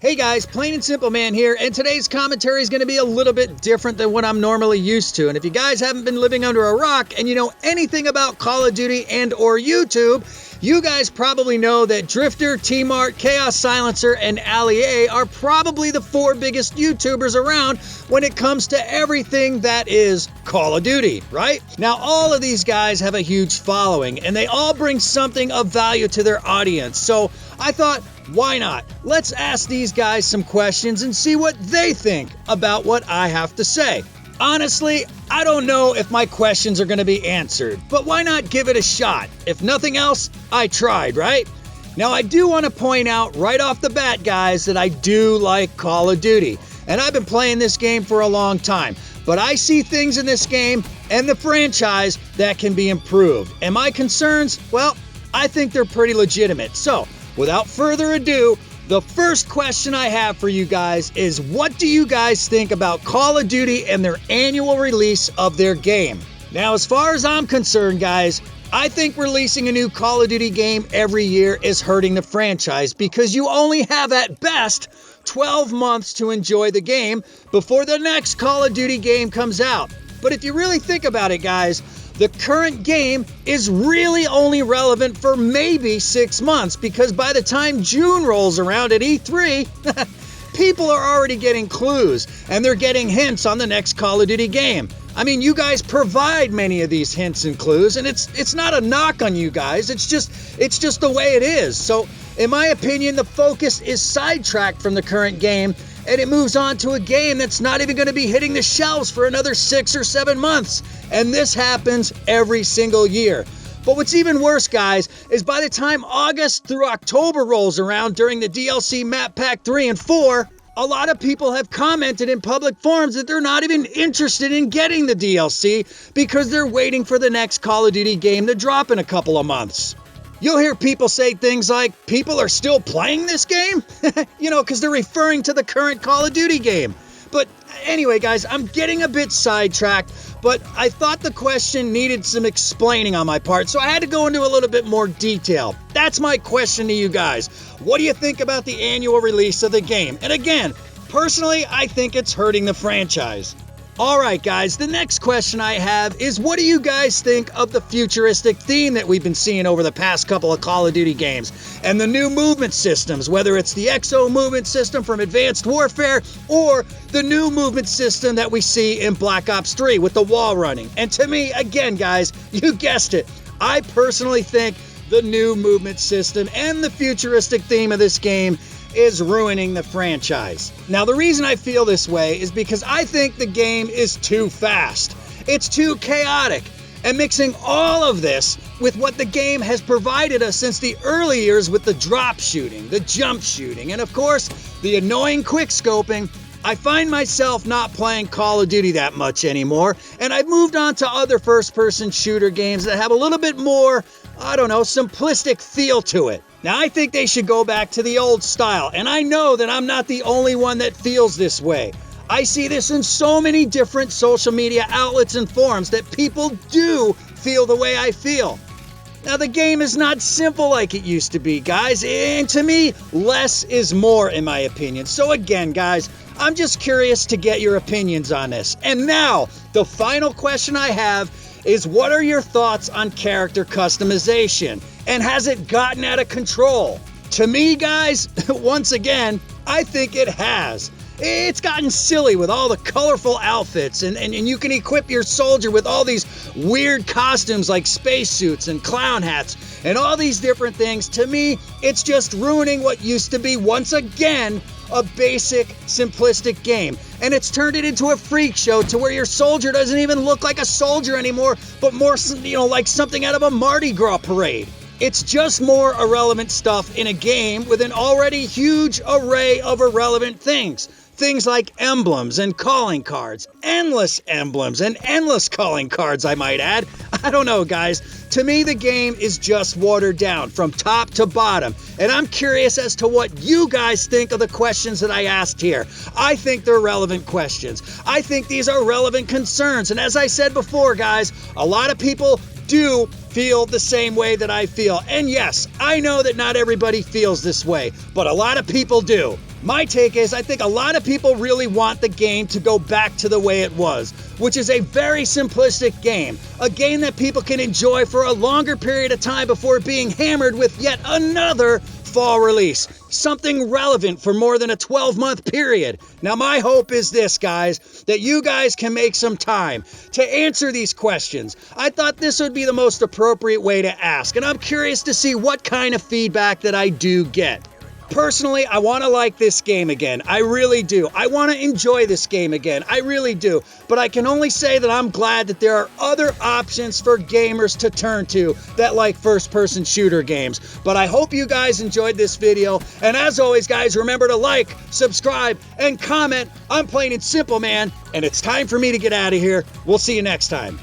Hey guys, Plain and Simple Man here, and today's commentary is going to be a little bit different than what I'm normally used to. And if you guys haven't been living under a rock and you know anything about Call of Duty and or YouTube, you guys probably know that Drift0r, TmarTn, chaosxsilencer, and Ali are probably the 4 biggest YouTubers around when it comes to everything that is Call of Duty, right? Now, all of these guys have a huge following, and they all bring something of value to their audience. So I thought, why not? Let's ask these guys some questions and see what they think about what I have to say. Honestly, I don't know if my questions are going to be answered, but why not give it a shot? If nothing else, I tried, right? Now, I do want to point out right off the bat, guys, that I do like Call of Duty, and I've been playing this game for a long time, but I see things in this game and the franchise that can be improved. And my concerns, well, I think they're pretty legitimate. So, without further ado, the first question I have for you guys is, what do you guys think about Call of Duty and their annual release of their game? Now, as far as I'm concerned, guys, I think releasing a new Call of Duty game every year is hurting the franchise because you only have at best 12 months to enjoy the game before the next Call of Duty game comes out. But if you really think about it, guys, the current game is really only relevant for maybe 6 months because by the time June rolls around at E3, people are already getting clues and they're getting hints on the next Call of Duty game. I mean, you guys provide many of these hints and clues, and it's not a knock on you guys. It's just the way it is. So, in my opinion, the focus is sidetracked from the current game, and it moves on to a game that's not even going to be hitting the shelves for another 6 or 7 months. And this happens every single year. But what's even worse, guys, is by the time August through October rolls around during the DLC Map Pack 3 and 4, a lot of people have commented in public forums that they're not even interested in getting the DLC because they're waiting for the next Call of Duty game to drop in a couple of months. You'll hear people say things like, people are still playing this game? Because they're referring to the current Call of Duty game. But anyway, guys, I'm getting a bit sidetracked, but I thought the question needed some explaining on my part, so I had to go into a little bit more detail. That's my question to you guys. What do you think about the annual release of the game? And again, personally, I think it's hurting the franchise. Alright guys, the next question I have is, what do you guys think of the futuristic theme that we've been seeing over the past couple of Call of Duty games? And the new movement systems, whether it's the XO movement system from Advanced Warfare or the new movement system that we see in Black Ops 3 with the wall running. And to me, again guys, you guessed it, I personally think the new movement system and the futuristic theme of this game is ruining the franchise. Now, the reason I feel this way is because I think the game is too fast. It's too chaotic. And mixing all of this with what the game has provided us since the early years with the drop shooting, the jump shooting, and of course, the annoying quick scoping, I find myself not playing Call of Duty that much anymore, and I've moved on to other first-person shooter games that have a little bit more, simplistic feel to it. Now, I think they should go back to the old style, and I know that I'm not the only one that feels this way. I see this in so many different social media outlets and forums that people do feel the way I feel. Now, the game is not simple like it used to be, guys, and to me, less is more, in my opinion. So again, guys, I'm just curious to get your opinions on this. And now, the final question I have is, what are your thoughts on character customization? And has it gotten out of control? To me, guys, once again, I think it has. It's gotten silly with all the colorful outfits, and you can equip your soldier with all these weird costumes like spacesuits and clown hats and all these different things. To me, it's just ruining what used to be, once again, a basic, simplistic game. And it's turned it into a freak show to where your soldier doesn't even look like a soldier anymore, but more, like something out of a Mardi Gras parade. It's just more irrelevant stuff in a game with an already huge array of irrelevant things. Things like emblems and calling cards, endless emblems and endless calling cards, I might add. I don't know, guys. To me, the game is just watered down from top to bottom. And I'm curious as to what you guys think of the questions that I asked here. I think they're relevant questions. I think these are relevant concerns. And as I said before, guys, a lot of people do feel the same way that I feel. And yes, I know that not everybody feels this way, but a lot of people do. My take is I think a lot of people really want the game to go back to the way it was, which is a very simplistic game. A game that people can enjoy for a longer period of time before being hammered with yet another fall release. Something relevant for more than a 12-month period. Now my hope is this, guys, that you guys can make some time to answer these questions. I thought this would be the most appropriate way to ask, and I'm curious to see what kind of feedback that I do get. Personally, I want to like this game again. I really do. I want to enjoy this game again. I really do. But I can only say that I'm glad that there are other options for gamers to turn to that like first-person shooter games. But I hope you guys enjoyed this video. And as always, guys, remember to like, subscribe, and comment. I'm Plain and Simple, man. And it's time for me to get out of here. We'll see you next time.